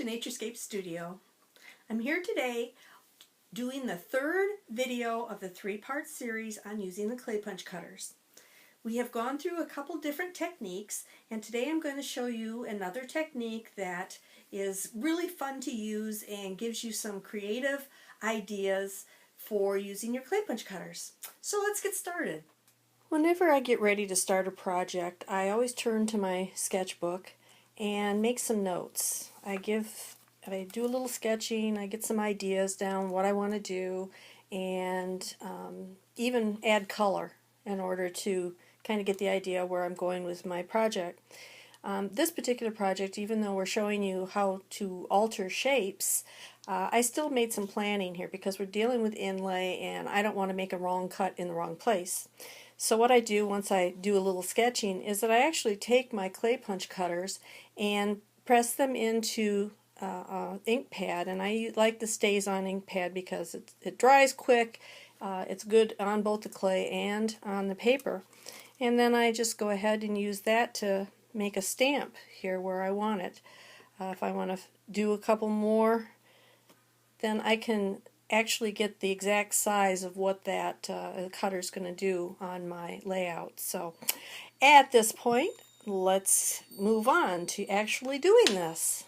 Naturescapes Studio. I'm here today doing the third video of the three-part series on using the clay punch cutters. We have gone through a couple different techniques, and today I'm going to show you another technique that is really fun to use and gives you some creative ideas for using your clay punch cutters. So let's get started. Whenever I get ready to start a project, I always turn to my sketchbook and make some notes. I do a little sketching, I get some ideas down, what I want to do, and even add color in order to kind of get the idea where I'm going with my project. This particular project, even though we're showing you how to alter shapes, I still made some planning here because we're dealing with inlay and I don't want to make a wrong cut in the wrong place. So what I do once I do a little sketching is that I actually take my clay punch cutters and press them into ink pad, and I like the Stays On ink pad because it dries quick, it's good on both the clay and on the paper, and then I just go ahead and use that to make a stamp here where I want it. If I want to do a couple more, then I can actually get the exact size of what that cutter is going to do on my layout. So at this point, let's move on to actually doing this.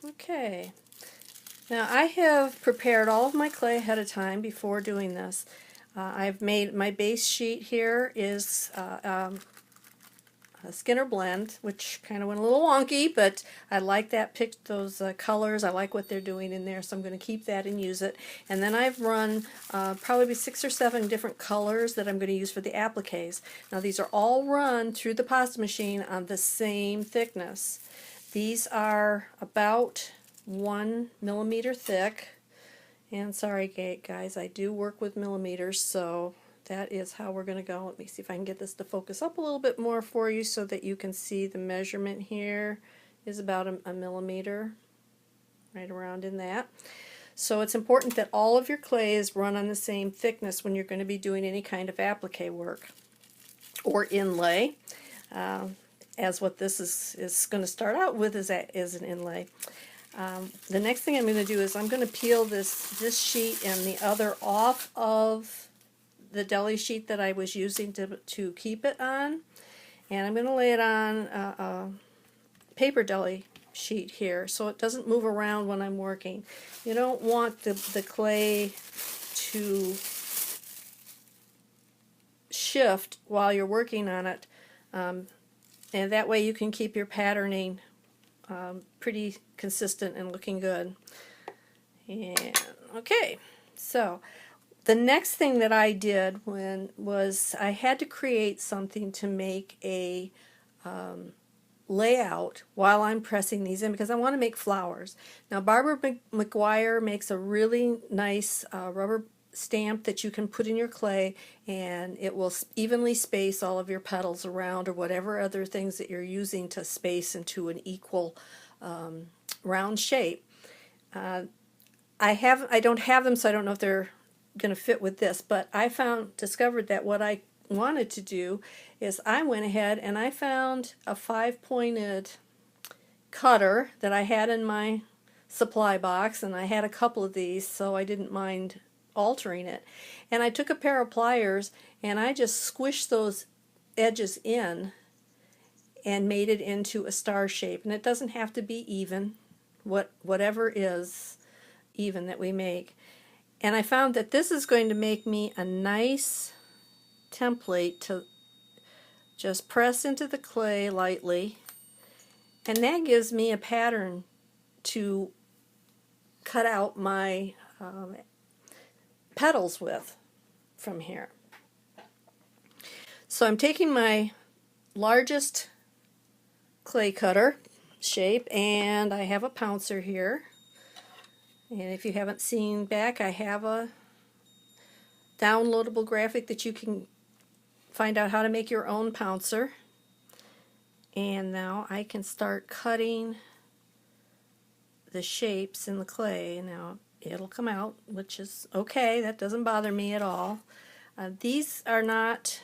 Okay, now I have prepared all of my clay ahead of time before doing this. I've made my base sheet here is a Skinner blend, which kind of went a little wonky, but I like that, picked those colors. I like what they're doing in there, so I'm going to keep that and use it. And then I've run probably 6 or 7 different colors that I'm going to use for the appliques. Now these are all run through the pasta machine on the same thickness. These are about 1 millimeter thick, and sorry guys, I do work with millimeters, so that is how we're going to go. Let me see if I can get this to focus up a little bit more for you so that you can see the measurement here is about a millimeter, right around in that. So it's important that all of your clays run on the same thickness when you're going to be doing any kind of applique work or inlay. As what this is going to start out with is an inlay. The next thing I'm going to do is I'm going to peel this sheet and the other off of the deli sheet that I was using to keep it on, and I'm going to lay it on a paper deli sheet here so it doesn't move around when I'm working. You don't want the clay to shift while you're working on it, and that way you can keep your patterning pretty consistent and looking good. And okay, so the next thing that I did was I had to create something to make a layout while I'm pressing these in because I want to make flowers. Now Barbara McGuire makes a really nice rubber stamp that you can put in your clay, and it will evenly space all of your petals around or whatever other things that you're using to space into an equal round shape. I don't have them, so I don't know if they're going to fit with this, but I discovered that what I wanted to do is I went ahead and I found a 5-pointed cutter that I had in my supply box, and I had a couple of these, so I didn't mind altering it. And I took a pair of pliers and I just squished those edges in and made it into a star shape. And it doesn't have to be even, whatever is even that we make. And I found that this is going to make me a nice template to just press into the clay lightly, and that gives me a pattern to cut out my petals with from here. So I'm taking my largest clay cutter shape, and I have a pouncer here. And if you haven't seen back, I have a downloadable graphic that you can find out how to make your own pouncer. And now I can start cutting the shapes in the clay. Now it'll come out, which is okay. That doesn't bother me at all. These are not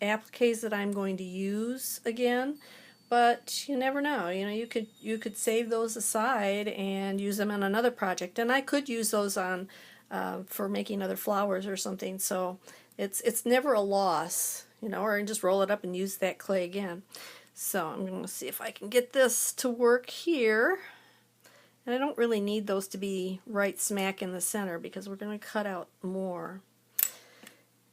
appliques that I'm going to use again, but you never know. You know, you could save those aside and use them on another project, and I could use those on for making other flowers or something. So it's never a loss, you know. Or I can just roll it up and use that clay again. So I'm going to see if I can get this to work here. And I don't really need those to be right smack in the center because we're going to cut out more.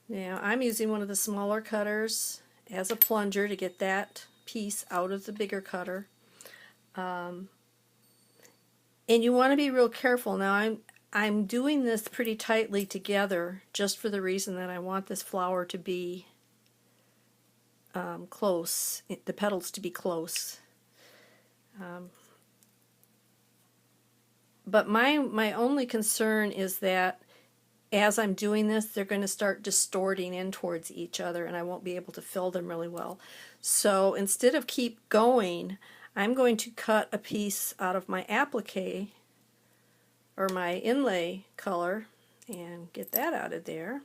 Now I'm using one of the smaller cutters as a plunger to get that piece out of the bigger cutter. And you want to be real careful. Now I'm doing this pretty tightly together just for the reason that I want this flower to be close, the petals to be close. But my only concern is that as I'm doing this, they're going to start distorting in towards each other and I won't be able to fill them really well. So instead of keep going, I'm going to cut a piece out of my applique or my inlay color and get that out of there.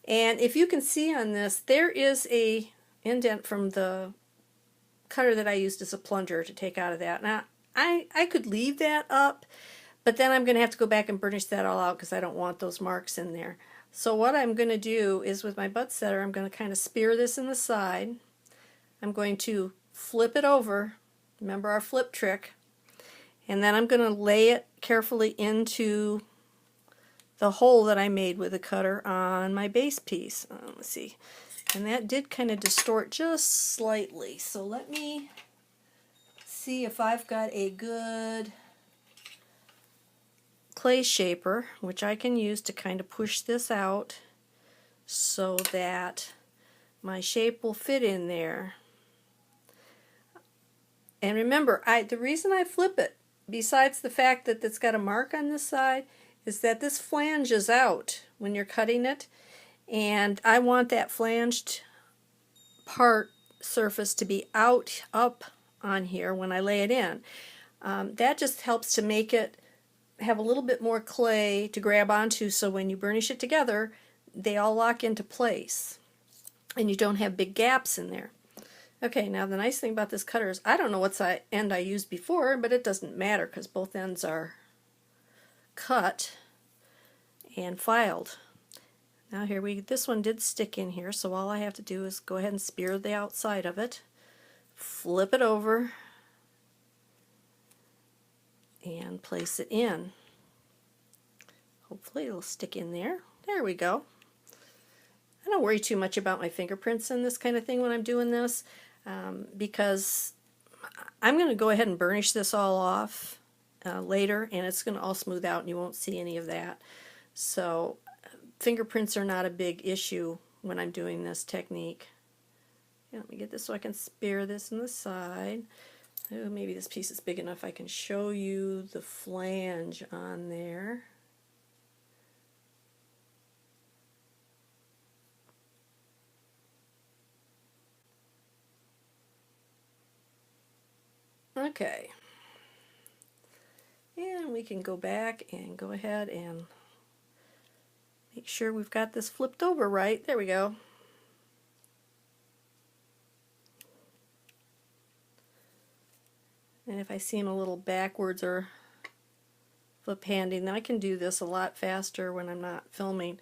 And if you can see on this, there is a indent from the cutter that I used as a plunger to take out of that. Now I could leave that up, but then I'm going to have to go back and burnish that all out because I don't want those marks in there. So what I'm going to do is with my bud setter, I'm going to kind of spear this in the side. I'm going to flip it over, remember our flip trick, and then I'm going to lay it carefully into the hole that I made with the cutter on my base piece. Let's see. And that did kind of distort just slightly. So let me see if I've got a good clay shaper, which I can use to kind of push this out so that my shape will fit in there. And remember, the reason I flip it, besides the fact that it's got a mark on this side, is that this flanges out when you're cutting it, and I want that flanged part surface to be up on here when I lay it in. That just helps to make it have a little bit more clay to grab onto, so when you burnish it together they all lock into place and you don't have big gaps in there. Okay, now the nice thing about this cutter is I don't know what end I used before, but it doesn't matter because both ends are cut and filed. Now here this one did stick in here, so all I have to do is go ahead and spear the outside of it, flip it over, and place it in. Hopefully it'll stick in there. There we go. I don't worry too much about my fingerprints and this kind of thing when I'm doing this, because I'm going to go ahead and burnish this all off later, and it's going to all smooth out and you won't see any of that. So fingerprints are not a big issue when I'm doing this technique. Let me get this so I can spear this in the side. Oh, maybe this piece is big enough I can show you the flange on there. Okay. And we can go back and go ahead and make sure we've got this flipped over right. There we go. And if I seem a little backwards or flip handing, then I can do this a lot faster when I'm not filming.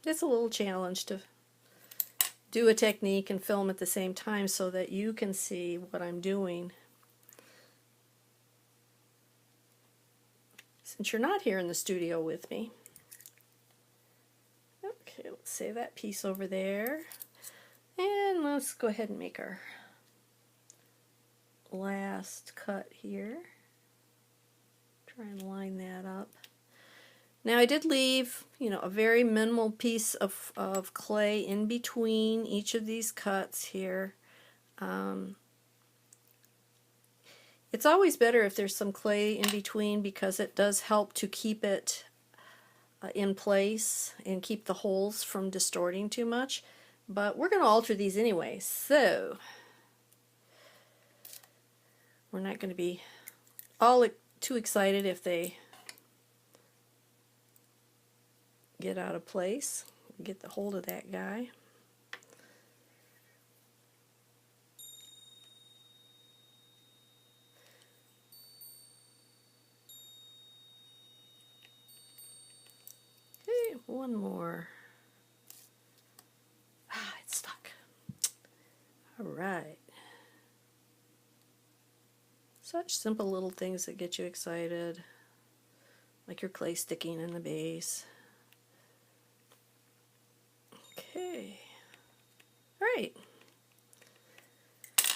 It's a little challenge to do a technique and film at the same time so that you can see what I'm doing. Since you're not here in the studio with me. Okay, let's save that piece over there. And let's go ahead and make our last cut here. Try and line that up. Now I did leave, a very minimal piece of clay in between each of these cuts here. It's always better if there's some clay in between because it does help to keep it in place and keep the holes from distorting too much. But we're going to alter these anyway, so we're not going to be all too excited if they get out of place. Get the hold of that guy. one more. Ah, it's stuck. All right. Such simple little things that get you excited, like your clay sticking in the base. Okay. All right.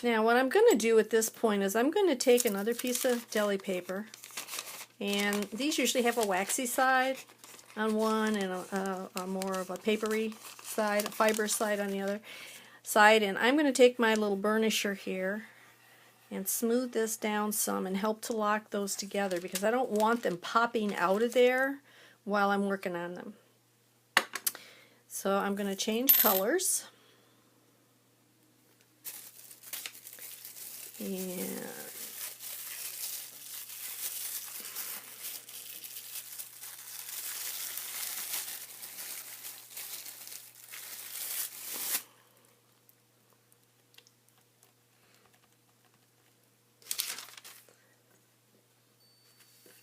Now what I'm going to do at this point is I'm going to take another piece of deli paper, and these usually have a waxy side on one and a more of a papery side, a fiber side on the other side, and I'm going to take my little burnisher here and smooth this down some and help to lock those together because I don't want them popping out of there while I'm working on them. So I'm going to change colors. And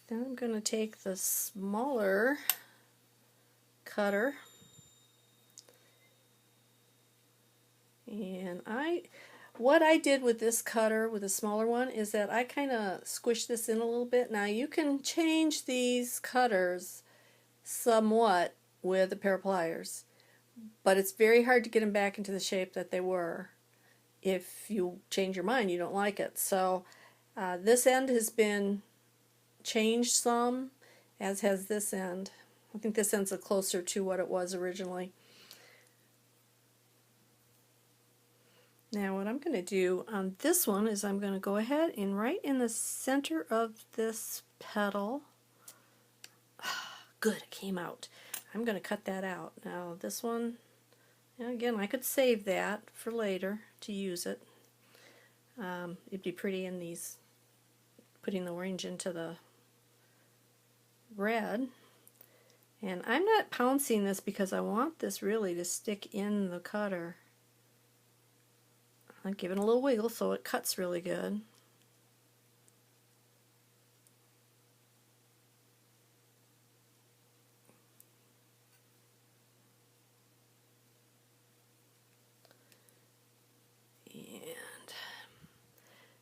then I'm going to take the smaller cutter, and what I did with this cutter, with the smaller one, is that I kind of squished this in a little bit. Now you can change these cutters somewhat with a pair of pliers, but it's very hard to get them back into the shape that they were. If you change your mind, you don't like it. So this end has been changed some, as has this end. I think this end's closer to what it was originally. Now what I'm going to do on this one is I'm going to go ahead and right in the center of this petal, good, it came out. I'm going to cut that out. Now this one, again, I could save that for later to use it. It'd be pretty in these, putting the orange into the red. And I'm not pouncing this because I want this really to stick in the cutter. I'm giving it a little wiggle so it cuts really good. And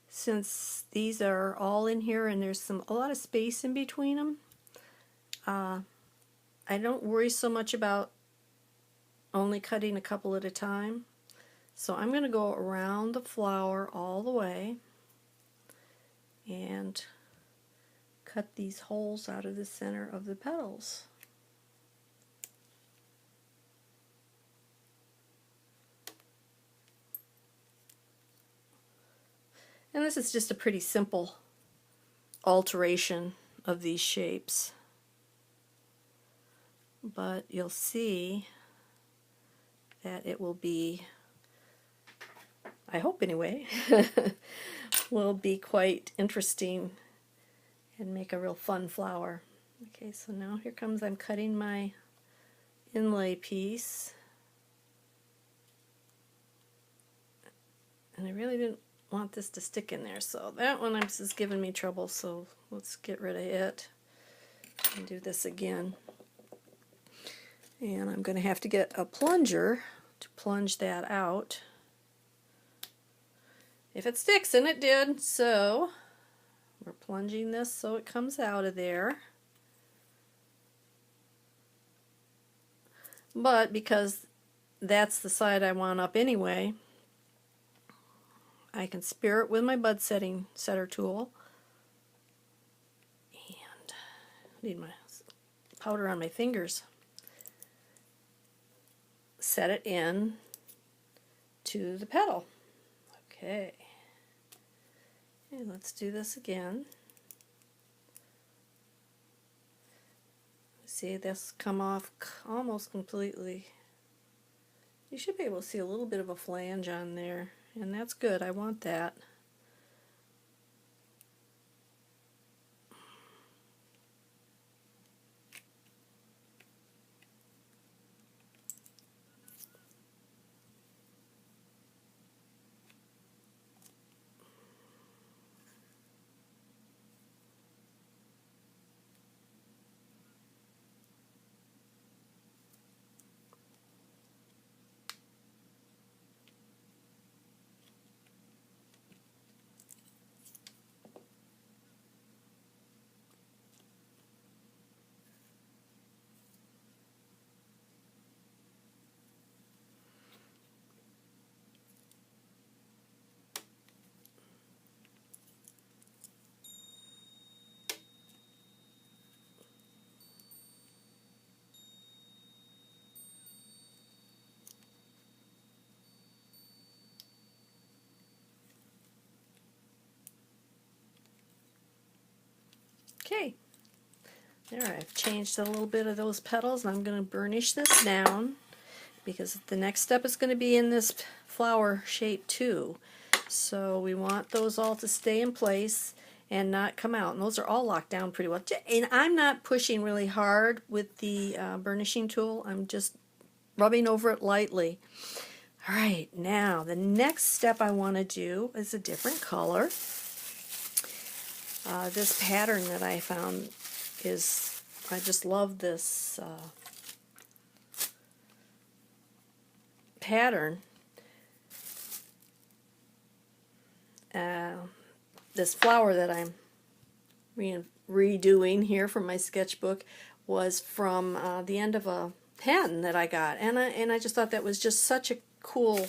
since these are all in here and there's a lot of space in between them, I don't worry so much about only cutting a couple at a time. So I'm going to go around the flower all the way and cut these holes out of the center of the petals. And this is just a pretty simple alteration of these shapes. But you'll see that it will be, I hope anyway, will be quite interesting and make a real fun flower. Okay, so now here comes, I'm cutting my inlay piece. And I really didn't want this to stick in there, so that one is giving me trouble, so let's get rid of it and do this again. And I'm going to have to get a plunger to plunge that out. If it sticks, and it did, so we're plunging this so it comes out of there. But because that's the side I want up anyway, I can spear it with my bud setter tool. And I need my powder on my fingers. Set it in to the petal. Okay. Okay, let's do this again. See this come off almost completely. You should be able to see a little bit of a flange on there, and that's good. I want that. Okay, there, I've changed a little bit of those petals, and I'm going to burnish this down because the next step is going to be in this flower shape too. So we want those all to stay in place and not come out. And those are all locked down pretty well. And I'm not pushing really hard with the burnishing tool. I'm just rubbing over it lightly. All right, now the next step I want to do is a different color. This pattern that I found is, I just love this pattern. This flower that I'm redoing here from my sketchbook was from the end of a pen that I got, and I just thought that was just such a cool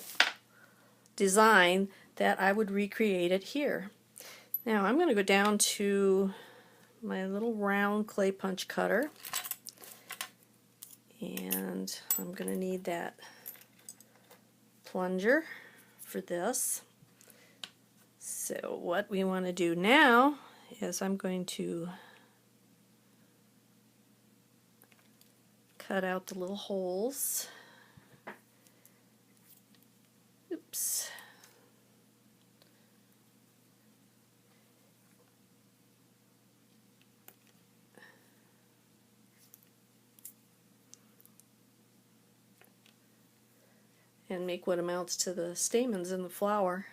design that I would recreate it here. Now I'm going to go down to my little round clay punch cutter, and I'm going to need that plunger for this. So what we want to do now is I'm going to cut out the little holes. Oops. And make what amounts to the stamens in the flower.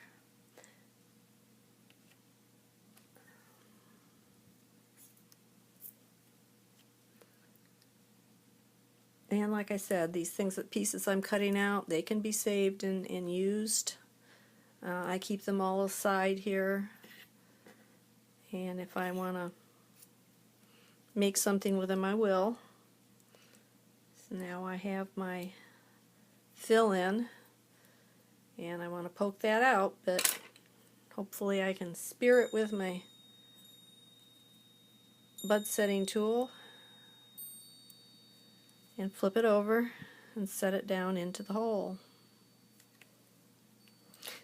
And like I said, these pieces I'm cutting out, they can be saved and used. I keep them all aside here. And if I want to make something with them, I will. So now I have my fill in, and I want to poke that out, but hopefully I can spear it with my bud setting tool and flip it over and set it down into the hole.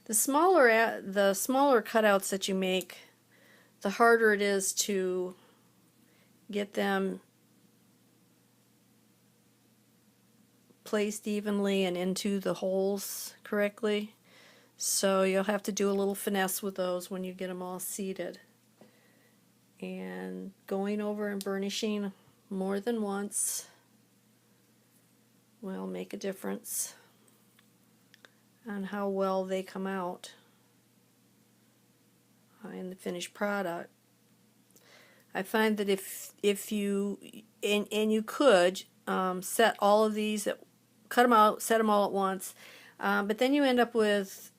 The smaller cutouts that you make, the harder it is to get them placed evenly and into the holes correctly. So you'll have to do a little finesse with those when you get them all seated. And going over and burnishing more than once will make a difference on how well they come out in the finished product. I find that if you and you could set all of these, cut them out, set them all at once, but then you end up with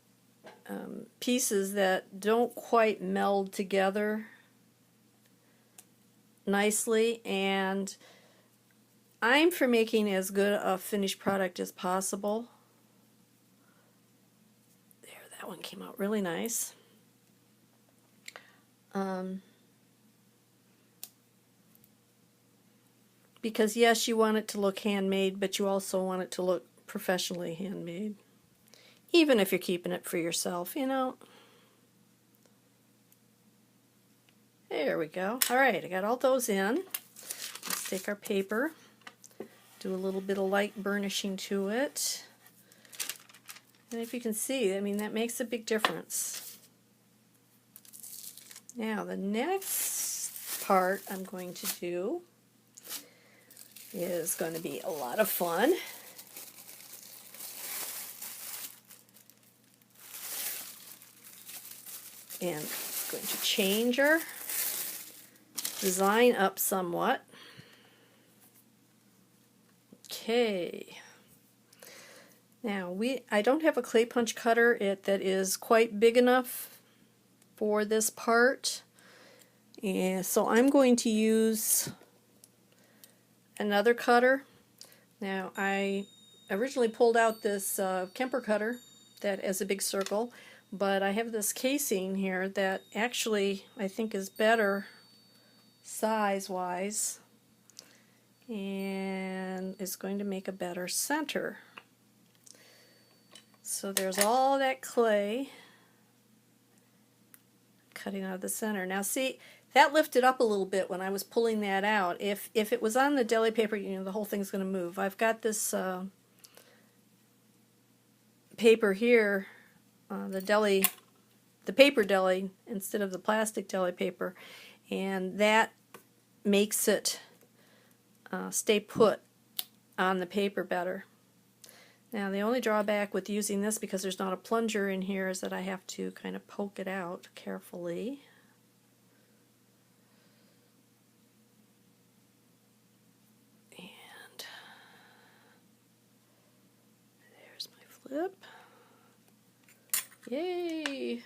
pieces that don't quite meld together nicely, and I'm for making as good a finished product as possible. There, that one came out really nice. Because yes, you want it to look handmade, but you also want it to look professionally handmade. Even if you're keeping it for yourself, you know. There we go. Alright, I got all those in. Let's take our paper, do a little bit of light burnishing to it. And if you can see, I mean, that makes a big difference. Now, the next part I'm going to do is going to be a lot of fun. And I'm going to change our design up somewhat. Okay. Now I don't have a clay punch cutter that is quite big enough for this part, and so I'm going to use another cutter. Now I originally pulled out this Kemper cutter that has a big circle, but I have this casing here that actually I think is better size-wise and is going to make a better center. So there's all that clay cutting out of the center. Now see, that lifted up a little bit when I was pulling that out. If it was on the deli paper, you know, the whole thing's going to move. I've got this paper here, the paper deli instead of the plastic deli paper, and that makes it stay put on the paper better. Now the only drawback with using this, because there's not a plunger in here, is that I have to kind of poke it out carefully. And there's my flip. Yay!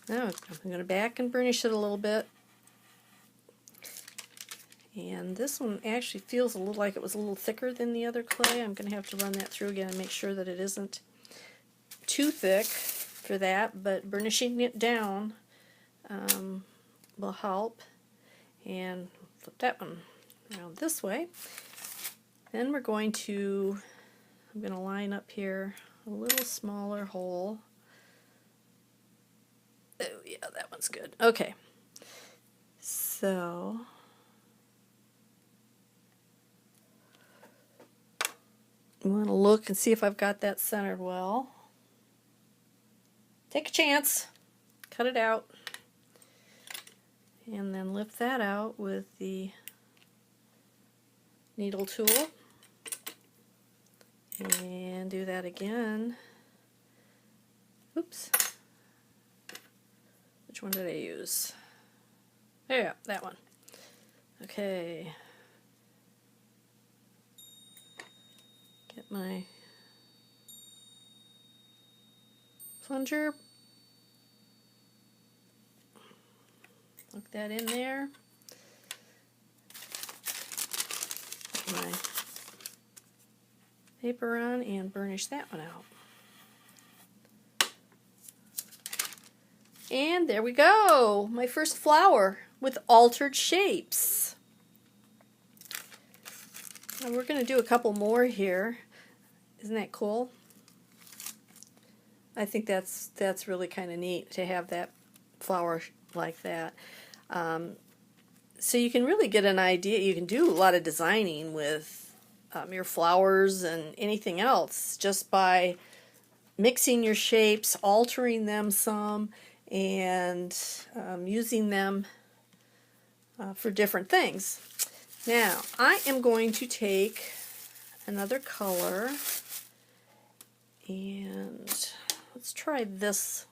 Now I'm going to back and burnish it a little bit. And this one actually feels a little like it was a little thicker than the other clay. I'm going to have to run that through again and make sure that it isn't too thick for that, but burnishing it down will help. And flip that one around this way. Then I'm going to line up here a little smaller hole. Oh yeah, that one's good. Okay, so I want to look and see if I've got that centered well. Take a chance, cut it out, and then lift that out with the needle tool, and do that again. Oops. Which one did I use? Yeah, that one. Okay. Get my plunger. Look that in there. Put my paper on and burnish that one out. And there we go, my first flower with altered shapes. Now we're going to do a couple more here. Isn't that cool? I think that's really kind of neat to have that flower like that. So you can really get an idea. You can do a lot of designing with your flowers and anything else just by mixing your shapes, altering them some, and using them for different things. Now I am going to take another color, and let's try this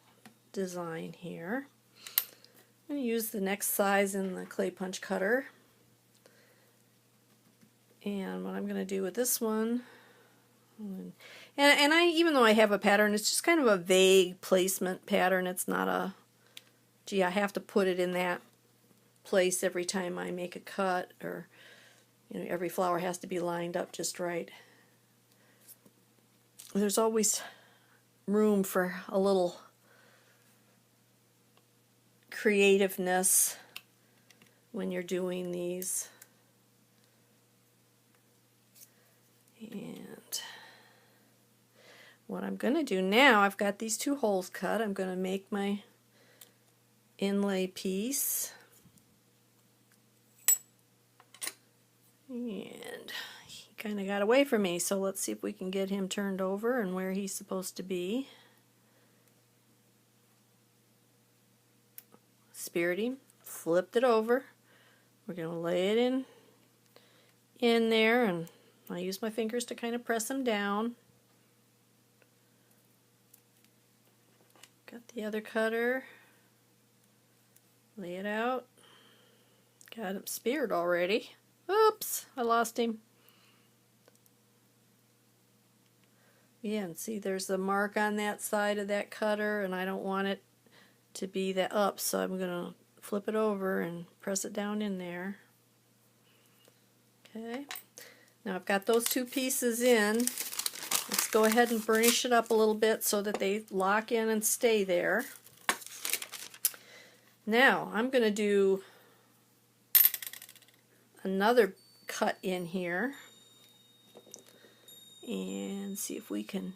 design here. I'm going to use the next size in the clay punch cutter, and what I'm going to do with this one, and I, even though I have a pattern, it's just kind of a vague placement pattern. It's not a, gee, I have to put it in that place every time I make a cut, or you know, every flower has to be lined up just right. There's always room for a little creativeness when you're doing these. And what I'm going to do now, I've got these two holes cut. I'm going to make my inlay piece. And he kind of got away from me, so let's see if we can get him turned over and where he's supposed to be. Speared him, flipped it over. We're going to lay it in there, and I use my fingers to kind of press him down. Got the other cutter, lay it out. Got him speared already. Oops, I lost him. Yeah, and see there's the mark on that side of that cutter, and I don't want it to be that up, so I'm going to flip it over and press it down in there. Okay, now I've got those two pieces in. Let's go ahead and burnish it up a little bit so that they lock in and stay there. Now I'm going to do another cut in here and see if we can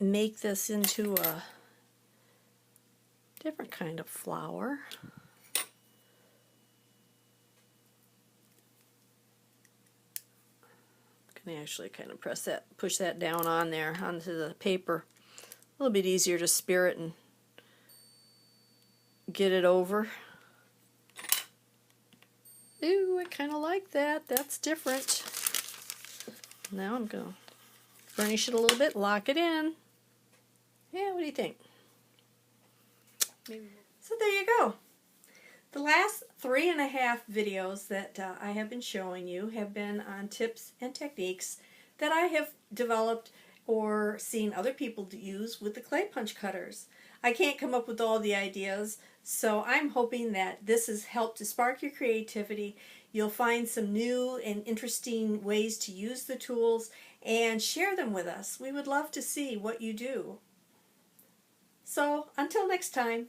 make this into different kind of flower. Can actually kind of push that down on there onto the paper. A little bit easier to spear it and get it over. Ooh, I kind of like that. That's different. Now I'm going to burnish it a little bit, lock it in. Yeah, what do you think? Maybe. So there you go. The last 3.5 videos that I have been showing you have been on tips and techniques that I have developed or seen other people use with the clay punch cutters. I can't come up with all the ideas, so I'm hoping that this has helped to spark your creativity. You'll find some new and interesting ways to use the tools and share them with us. We would love to see what you do. So until next time.